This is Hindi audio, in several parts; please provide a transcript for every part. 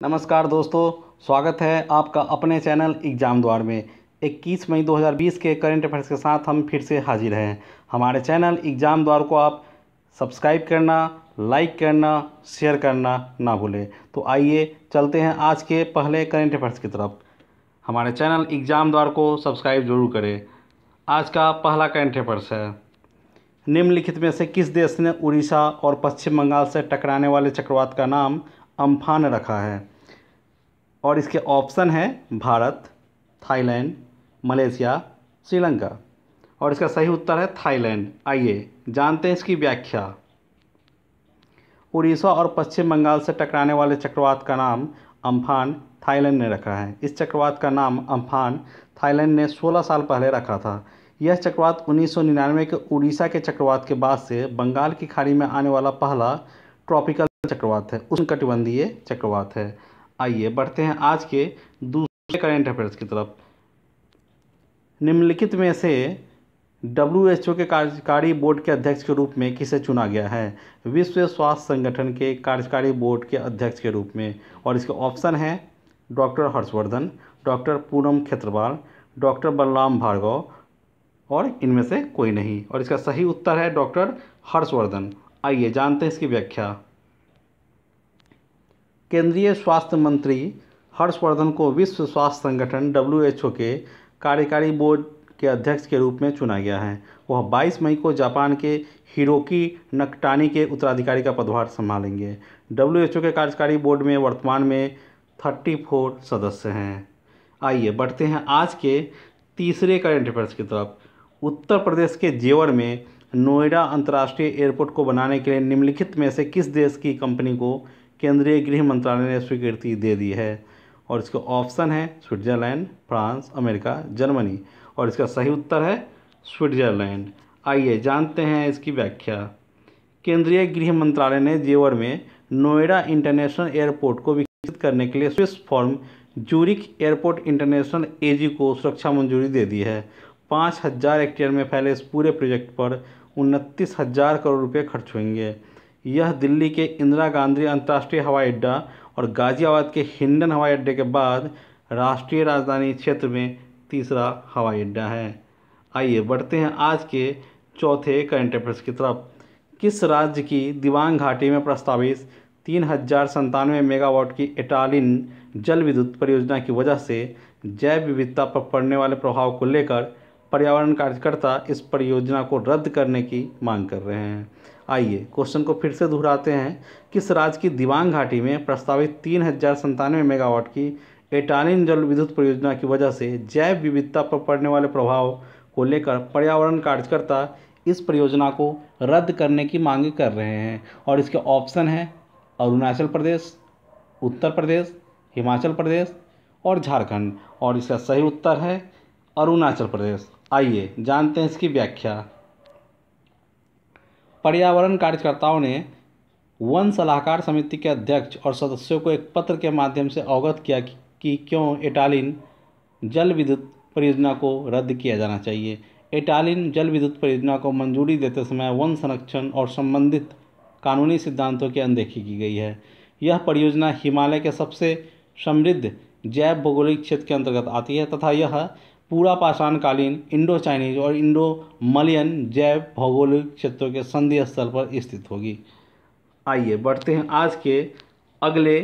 नमस्कार दोस्तों, स्वागत है आपका अपने चैनल एग्ज़ाम द्वार में। 21 मई 2020 के करंट अफेयर्स के साथ हम फिर से हाजिर हैं। हमारे चैनल एग्ज़ाम द्वार को आप सब्सक्राइब करना, लाइक करना, शेयर करना ना भूलें। तो आइए चलते हैं आज के पहले करंट अफेयर्स की तरफ। हमारे चैनल एग्ज़ाम द्वार को सब्सक्राइब जरूर करें। आज का पहला करंट अफेयर्स है, निम्नलिखित में से किस देश ने उड़ीसा और पश्चिम बंगाल से टकराने वाले चक्रवात का नाम अम्फान रखा है? और इसके ऑप्शन है भारत, थाईलैंड, मलेशिया, श्रीलंका। और इसका सही उत्तर है थाईलैंड। आइए जानते हैं इसकी व्याख्या। उड़ीसा और पश्चिम बंगाल से टकराने वाले चक्रवात का नाम अम्फान थाईलैंड ने रखा है। इस चक्रवात का नाम अम्फान थाईलैंड ने 16 साल पहले रखा था। यह चक्रवात 1999 के उड़ीसा के चक्रवात के बाद से बंगाल की खाड़ी में आने वाला पहला ट्रॉपिकल चक्रवात है, उष्णकटिबंधीय चक्रवात है। आइए बढ़ते हैं आज के दूसरे करंट अफेयर्स की तरफ। निम्नलिखित में से WHO के कार्यकारी बोर्ड के अध्यक्ष के रूप में किसे चुना गया है? विश्व स्वास्थ्य संगठन के कार्यकारी बोर्ड के अध्यक्ष के रूप में। और इसके ऑप्शन हैं doctor Harshvardhan, doctor Poonam Khetrawal, doctor Balram Bhargav और इनमें से कोई नहीं। और इसका सही उत्तर है डॉक्टर हर्षवर्धन। आइए जानते हैं इसकी व्याख्या। केंद्रीय स्वास्थ्य मंत्री हर्षवर्धन को विश्व स्वास्थ्य संगठन WHO के कार्यकारी बोर्ड के अध्यक्ष के रूप में चुना गया है। वह 22 मई को जापान के हिरोकी नकटानी के उत्तराधिकारी का पदभार संभालेंगे। WHO के कार्यकारी बोर्ड में वर्तमान में 34 सदस्य हैं। आइए बढ़ते हैं आज के तीसरे करंट अफेयर्स की तरफ। उत्तर प्रदेश के जेवर में नोएडा अंतर्राष्ट्रीय एयरपोर्ट को बनाने के लिए निम्नलिखित में से किस देश की कंपनी को केंद्रीय गृह मंत्रालय ने स्वीकृति दे दी है? और इसके ऑप्शन है स्विट्जरलैंड, फ्रांस, अमेरिका, जर्मनी। और इसका सही उत्तर है स्विट्जरलैंड। आइए जानते हैं इसकी व्याख्या। केंद्रीय गृह मंत्रालय ने जेवर में नोएडा इंटरनेशनल एयरपोर्ट को विकसित करने के लिए Swiss firm Zurich airport international AG को सुरक्षा मंजूरी दे दी है। 5000 हेक्टेयर में फैले इस पूरे प्रोजेक्ट पर 29,000 करोड़ रुपये खर्च होंगे। यह दिल्ली के इंदिरा गांधी अंतर्राष्ट्रीय हवाई अड्डा और गाजियाबाद के हिंडन हवाई अड्डे के बाद राष्ट्रीय राजधानी क्षेत्र में तीसरा हवाई अड्डा है। आइए बढ़ते हैं आज के चौथे करंट अफेयर्स की तरफ। किस राज्य की दिबांग घाटी में प्रस्तावित 3097 मेगावाट की एटालिन जल विद्युत परियोजना की वजह से जैव विविधता पर पड़ने वाले प्रभाव को लेकर पर्यावरण कार्यकर्ता इस परियोजना को रद्द करने की मांग कर रहे हैं? आइए क्वेश्चन को फिर से दोहराते हैं। किस राज्य की दिबांग घाटी में प्रस्तावित 3097 मेगावाट की एटालिन जल विद्युत परियोजना की वजह से जैव विविधता पर पड़ने वाले प्रभाव को लेकर पर्यावरण कार्यकर्ता इस परियोजना को रद्द करने की मांग कर रहे हैं? और इसके ऑप्शन हैं अरुणाचल प्रदेश, उत्तर प्रदेश, हिमाचल प्रदेश और झारखंड। और इसका सही उत्तर है अरुणाचल प्रदेश। आइए जानते हैं इसकी व्याख्या। पर्यावरण कार्यकर्ताओं ने वन सलाहकार समिति के अध्यक्ष और सदस्यों को एक पत्र के माध्यम से अवगत किया कि क्यों एटालिन जल विद्युत परियोजना को रद्द किया जाना चाहिए। एटालिन जल विद्युत परियोजना को मंजूरी देते समय वन संरक्षण और संबंधित कानूनी सिद्धांतों की अनदेखी की गई है। यह परियोजना हिमालय के सबसे समृद्ध जैव भौगोलिक क्षेत्र के अंतर्गत आती है तथा यह पूरा पाषाणकालीन इंडो चाइनीज और इंडो मलयन जैव भौगोलिक क्षेत्रों के संधि स्थल पर स्थित होगी। आइए बढ़ते हैं आज के अगले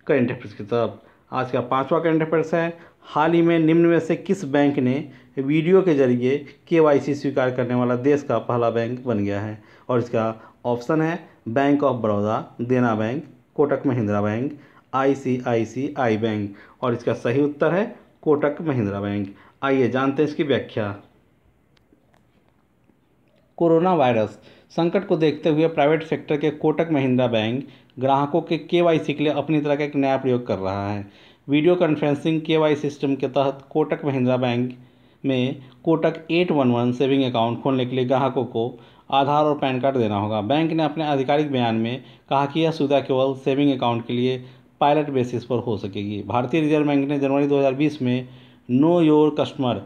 करंट अफेयर्स की तरफ। आज का पांचवा करंट अफेयर्स है, हाल ही में निम्न में से किस बैंक ने वीडियो के जरिए KYC स्वीकार करने वाला देश का पहला बैंक बन गया है? और इसका ऑप्शन है बैंक ऑफ बड़ौदा, देना bank, Kotak Mahindra bank, ICICI bank. और इसका सही उत्तर है कोटक महिंद्रा बैंक। आइए जानते हैं इसकी व्याख्या। कोरोना वायरस संकट को देखते हुए प्राइवेट सेक्टर के कोटक महिंद्रा बैंक ग्राहकों के KYC के लिए अपनी तरह का एक नया प्रयोग कर रहा है। वीडियो कॉन्फ्रेंसिंग KYC सिस्टम के तहत कोटक महिंद्रा बैंक में कोटक 811 सेविंग अकाउंट खोलने के लिए ग्राहकों को आधार और पैन कार्ड देना होगा। बैंक ने अपने आधिकारिक बयान में कहा कि यह सुविधा केवल सेविंग अकाउंट के लिए पायलट बेसिस पर हो सकेगी। भारतीय रिजर्व बैंक ने जनवरी 2020 में नो योर कस्टमर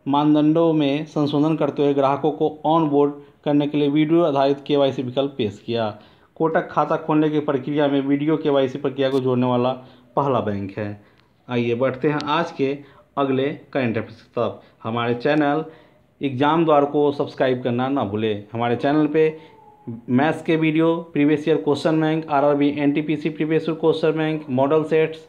मानदंडों में संशोधन करते हुए ग्राहकों को ऑन बोर्ड करने के लिए वीडियो आधारित KYC विकल्प पेश किया। कोटक खाता खोलने की प्रक्रिया में वीडियो केवाईसी प्रक्रिया को जोड़ने वाला पहला बैंक है। आइए बढ़ते हैं आज के अगले करंट अफेयर्स की तरफ। हमारे चैनल एग्जाम द्वार को सब्सक्राइब करना ना भूलें। हमारे चैनल पे मैथ्स के video, previous year question bank, RRB NTPC previous year question bank, model sets,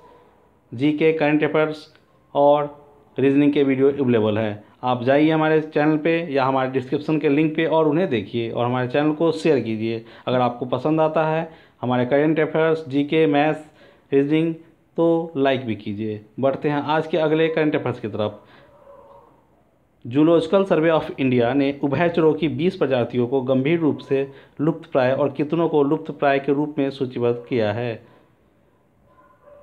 GK, current affairs और रीजनिंग के वीडियो अवेलेबल है। आप जाइए हमारे चैनल पे या हमारे डिस्क्रिप्शन के लिंक पे और उन्हें देखिए और हमारे चैनल को शेयर कीजिए। अगर आपको पसंद आता है हमारे current affairs, GK, maths, reasoning तो लाइक भी कीजिए। बढ़ते हैं आज के अगले करंट अफेयर्स की तरफ। जूलॉजिकल सर्वे ऑफ इंडिया ने उभयचरों की 20 प्रजातियों को गंभीर रूप से लुप्तप्राय और कितनों को लुप्तप्राय के रूप में सूचीबद्ध किया है।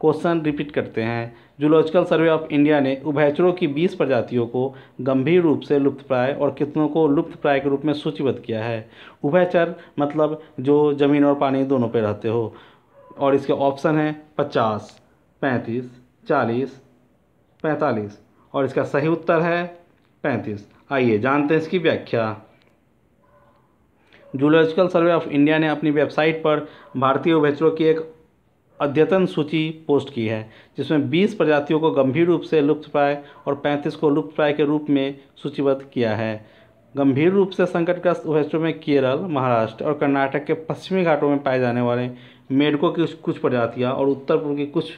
क्वेश्चन रिपीट करते हैं। जूलॉजिकल सर्वे ऑफ इंडिया ने उभयचरों की 20 प्रजातियों को गंभीर रूप से लुप्तप्राय और कितनों को लुप्तप्राय के रूप में सूचीबद्ध किया है। उभयचर मतलब जो ज़मीन और पानी दोनों पे रहते हो। और इसके ऑप्शन हैं 50, 35, 40, 45 और इसका सही उत्तर है 35। आइए जानते हैं इसकी व्याख्या। जूलॉजिकल सर्वे ऑफ इंडिया ने अपनी वेबसाइट पर भारतीय उभयचरों की एक अद्यतन सूची पोस्ट की है जिसमें 20 प्रजातियों को गंभीर रूप से लुप्तप्राय और 35 को लुप्तप्राय के रूप में सूचीबद्ध किया है। गंभीर रूप से संकटग्रस्त उभयचरों में केरल, महाराष्ट्र और कर्नाटक के पश्चिमी घाटों में पाए जाने वाले मेढकों की कुछ प्रजातियां और उत्तर पूर्व की कुछ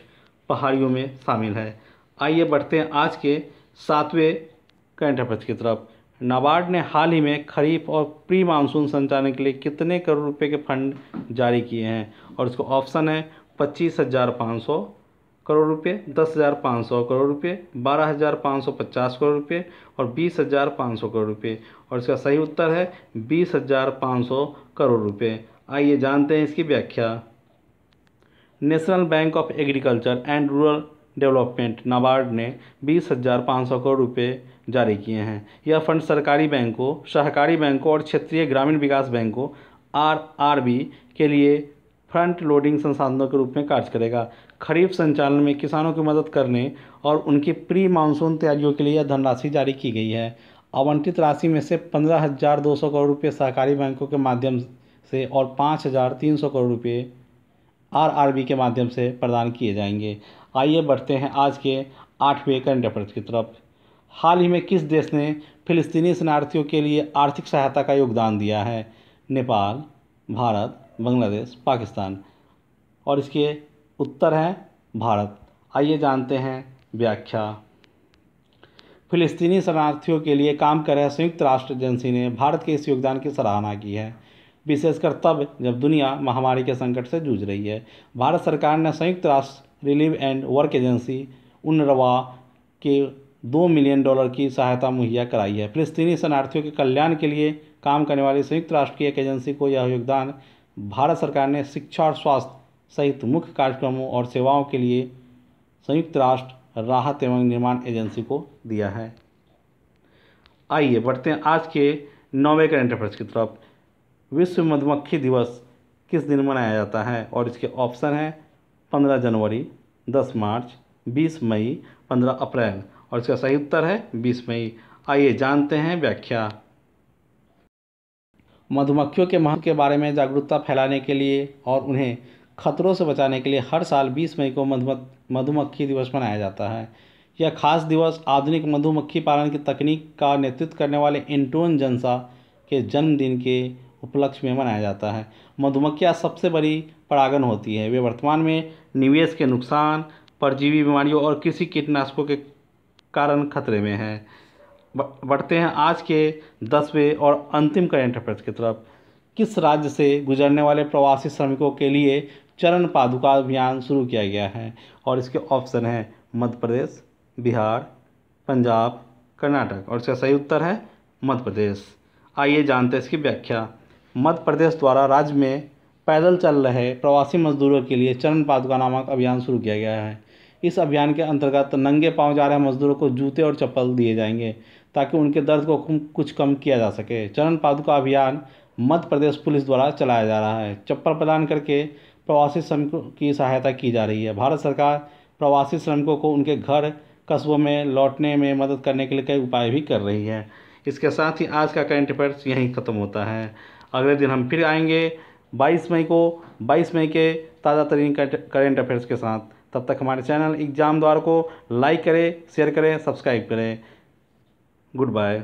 पहाड़ियों में शामिल है। आइए बढ़ते हैं आज के 7वें करंट अफेयर्स की तरफ। नाबार्ड ने हाल ही में खरीफ और प्री मानसून संचालन के लिए कितने करोड़ रुपए के फंड जारी किए हैं। और इसको ऑप्शन है 25,500 करोड़ रुपये, 10,500 करोड़ रुपये, 12,550 करोड़ रुपये और 20,500 करोड़ रुपये। और इसका सही उत्तर है 20,500 करोड़ रुपये। आइए जानते हैं इसकी व्याख्या। National bank of agriculture and rural development NABARD ने 20,500 करोड़ रुपये जारी किए हैं। यह फंड सरकारी बैंकों, सहकारी बैंकों और क्षेत्रीय ग्रामीण विकास बैंकों आरआरबी के लिए फ्रंट लोडिंग संसाधनों के रूप में कार्य करेगा। खरीफ संचालन में किसानों की मदद करने और उनकी प्री मानसून तैयारियों के लिए यह धनराशि जारी की गई है। आवंटित राशि में से 15,200 करोड़ रुपये सहकारी बैंकों के माध्यम से और 5,300 करोड़ रुपये आरआरबी के माध्यम से प्रदान किए जाएंगे। आइए बढ़ते हैं आज के 8वें करंट अफेयर्स की तरफ। हाल ही में किस देश ने फिलिस्तीनी शरणार्थियों के लिए आर्थिक सहायता का योगदान दिया है। नेपाल, भारत, बांग्लादेश, पाकिस्तान। और इसके उत्तर है भारत। आइए जानते हैं व्याख्या। फिलिस्तीनी शरणार्थियों के लिए काम कर रहे संयुक्त राष्ट्र एजेंसी ने भारत के इस योगदान की सराहना की है, विशेषकर तब जब दुनिया महामारी के संकट से जूझ रही है। भारत सरकार ने संयुक्त राष्ट्र relief and work agency UNRWA के $2 मिलियन की सहायता मुहैया कराई है। फिलिस्तीनी शरणार्थियों के कल्याण के लिए काम करने वाली संयुक्त राष्ट्र की एक एजेंसी को यह योगदान भारत सरकार ने शिक्षा और स्वास्थ्य सहित मुख्य कार्यक्रमों और सेवाओं के लिए संयुक्त राष्ट्र राहत एवं निर्माण एजेंसी को दिया है। आइए बढ़ते हैं आज के 9वें करंट अफेयर्स की तरफ। विश्व मधुमक्खी दिवस किस दिन मनाया जाता है। और इसके ऑप्शन हैं 15 जनवरी, 10 मार्च, 20 मई, 15 अप्रैल। और इसका सही उत्तर है 20 मई। आइए जानते हैं व्याख्या। मधुमक्खियों के महत्व के बारे में जागरूकता फैलाने के लिए और उन्हें खतरों से बचाने के लिए हर साल 20 मई को मधुमक्खी दिवस मनाया जाता है। यह खास दिवस आधुनिक मधुमक्खी पालन की तकनीक का नेतृत्व करने वाले एंटोन जंसा के जन्मदिन के उपलक्ष्य में मनाया जाता है। मधुमक्खियाँ सबसे बड़ी परागण होती है। वे वर्तमान में निवेश के नुकसान, परजीवी बीमारियों और कृषि कीटनाशकों के कारण खतरे में हैं। बढ़ते हैं आज के 10वें और अंतिम करंट अफेयर्स की तरफ। किस राज्य से गुजरने वाले प्रवासी श्रमिकों के लिए चरण पादुका अभियान शुरू किया गया है। और इसके ऑप्शन हैं मध्य प्रदेश, बिहार, पंजाब, कर्नाटक। और इसका सही उत्तर है मध्य प्रदेश। आइए जानते हैं इसकी व्याख्या। मध्य प्रदेश द्वारा राज्य में पैदल चल रहे प्रवासी मजदूरों के लिए चरण पादुका नामक अभियान शुरू किया गया है। इस अभियान के अंतर्गत नंगे पांव जा रहे मजदूरों को जूते और चप्पल दिए जाएंगे ताकि उनके दर्द को कुछ कम किया जा सके। चरण पादुका अभियान मध्य प्रदेश पुलिस द्वारा चलाया जा रहा है। चप्पल प्रदान करके प्रवासी श्रमिकों की सहायता की जा रही है। भारत सरकार प्रवासी श्रमिकों को उनके घर कस्बों में लौटने में मदद करने के लिए कई उपाय भी कर रही है। इसके साथ ही आज का करंट अफेयर्स यहीं ख़त्म होता है। अगले दिन हम फिर आएंगे 22 मई के ताज़ा तरीन करेंट अफेयर्स के साथ। तब तक हमारे चैनल एग्जाम द्वार को लाइक करें, शेयर करें, सब्सक्राइब करें। Good bye.